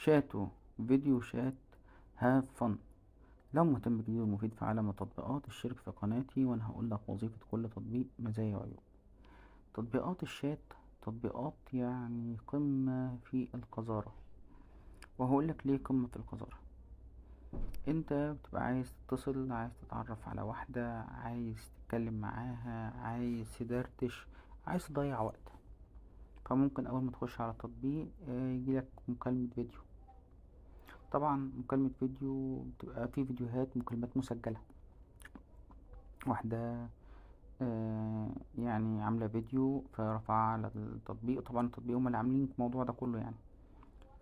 شاتو فيديو شات هاف فن. لو مهتم بالجديد ومفيد في عالم التطبيقات اشترك في قناتي وانا هقول لك وظيفة كل تطبيق، مزايا وعيوب. تطبيقات الشات تطبيقات يعني قمة في القذارة، وهقول لك ليه قمة في القذارة. انت بتبقى عايز تتصل، عايز تتعرف على واحدة، عايز تتكلم معاها، عايز تدردش، عايز تضيع وقت. فممكن اول ما تخش على التطبيق يجيلك مكالمة فيديو. طبعا مكالمة فيديو بتبقى في فيديوهات مكالمات مسجلة. واحدة يعني عاملة فيديو فرفعها على التطبيق. طبعا التطبيق هما اللي عاملين الموضوع ده كله يعني.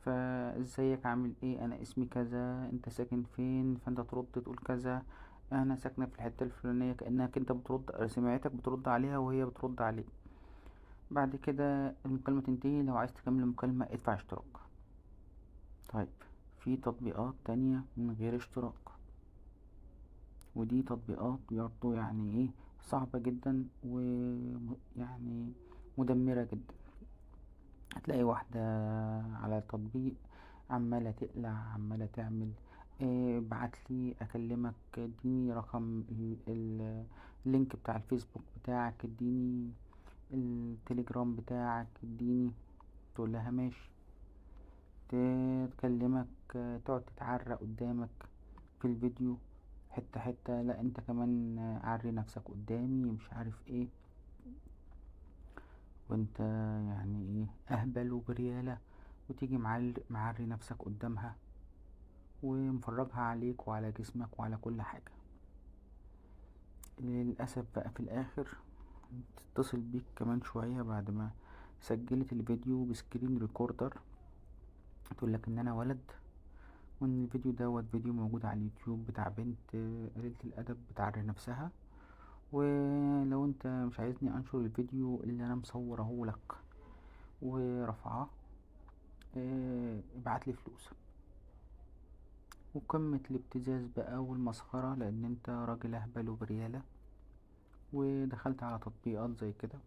فازيك، عامل ايه، انا اسمي كذا، انت ساكن فين، فانت ترد تقول كذا، انا ساكنة في الحتة الفلانية، كأنك انت بترد، سمعتك بترد عليها وهي بترد عليك. بعد كده المكالمة تنتهي، لو عايز تكمل المكالمة ادفع اشتراك. طيب، في تطبيقات تانية من غير اشتراك، ودي تطبيقات برضه يعني ايه، صعبة جدا ويعني مدمرة جدا. هتلاقي واحدة على التطبيق عمالة تقلع، عمالة تعمل إيه، بعتلي اكلمك، اديني رقم اللينك بتاع الفيسبوك بتاعك، اديني التليجرام بتاعك، اديني. تقول لها ماشي، تكلمك، تقعد تتعرق قدامك في الفيديو حتة حتة، لا انت كمان عري نفسك قدامي، مش عارف ايه، وانت يعني ايه اهبل وبريالة، وتيجي معري نفسك قدامها ومفرجها عليك وعلى جسمك وعلى كل حاجة. للأسف بقى في الآخر تتصل بيك كمان شوية بعد ما سجلت الفيديو بسكرين ريكوردر، تقولك ان انا ولد، وان الفيديو دوت فيديو موجود على اليوتيوب بتاع بنت قليلة الأدب بتعري نفسها، ولو انت مش عايزني انشر الفيديو اللي انا مصوره لك ورفعه ابعتلي فلوس. وقمة الابتزاز بقى والمسخرة، لان انت راجل اهبل وبريالة ودخلت على تطبيقات زي كده،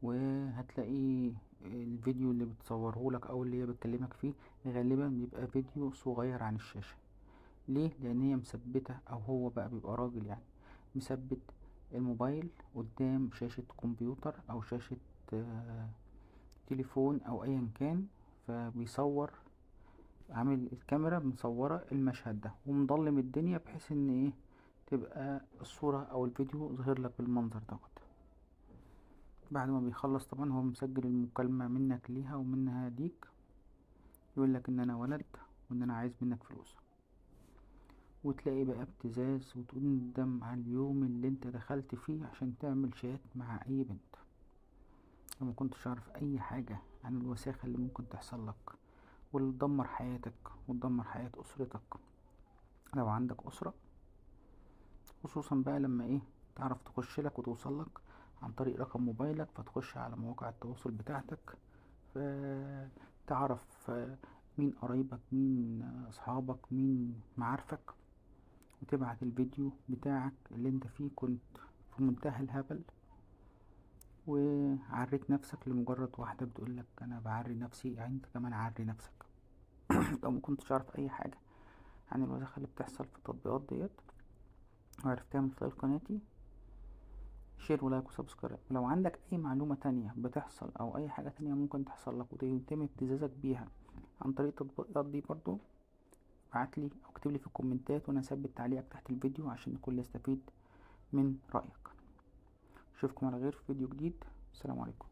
وهتلاقي الفيديو اللي بتصوره لك او اللي هي بتكلمك فيه غالبا بيبقى فيديو صغير عن الشاشة. ليه؟ لان هي مثبتة، او هو بقى بيبقى راجل يعني مثبت الموبايل قدام شاشة كمبيوتر او شاشة آه، تليفون او ايا كان، فبيصور، عامل الكاميرا مصورة المشهد ده ومضلم الدنيا، بحيث ان ايه تبقى الصورة او الفيديو ظهر لك بالمنظر دوت. بعد ما بيخلص طبعا هو مسجل المكالمة منك ليها ومنها ليك، يقول لك ان انا ولد وان انا عايز منك فلوس. وتلاقي بقى ابتزاز وتقول ندم على اليوم اللي انت دخلت فيه عشان تعمل شات مع اي بنت. وما كنتش اعرف اي حاجة عن الوساخة اللي ممكن تحصل لك، واللي تدمر حياتك وتدمر حياة اسرتك لو عندك اسرة. خصوصا بقى لما ايه تعرف تخش لك وتوصل لك عن طريق رقم موبايلك، فتخش على مواقع التواصل بتاعتك، فتعرف مين قرايبك، مين اصحابك، مين معارفك، وتبعت الفيديو بتاعك اللي انت فيه كنت في منتهى الهبل، وعريت نفسك لمجرد واحدة بتقولك انا بعري نفسي، يعني انت كمان عري نفسك. لو ما كنتش اعرف اي حاجة عن الوساخة اللي بتحصل في التطبيقات ديت وعرفتها من خلال قناتي، شير ولايك وسبسكرايب. ولو عندك اي معلومة تانية بتحصل او اي حاجة تانية ممكن تحصل لك ويتم ابتزازك بيها عن طريق التطبيقات دي برضو، ابعتلي او اكتبلي في الكومنتات وانا اثبت تعليقك تحت الفيديو عشان الكل يستفيد من رأيك. اشوفكم على غير في فيديو جديد. السلام عليكم.